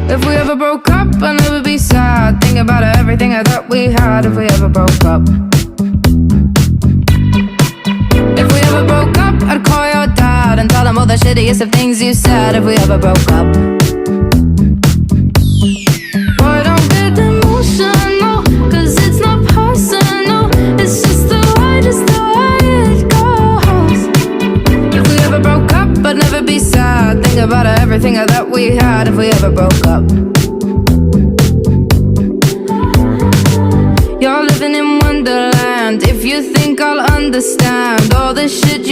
If we ever broke up, I'd never be sad. Think about everything I thought we had. If we ever broke up. If we ever broke up, I'd call your dad and tell him all the shittiest of things you said. If we ever broke up. Boy, don't get emotional, 'cause it's not personal. It's just the way it goes. If we ever broke up, I'd never be sad. Think about everything I thought we had. If we ever broke up. You're living in Wonderland. If you think I'll understand all the shit you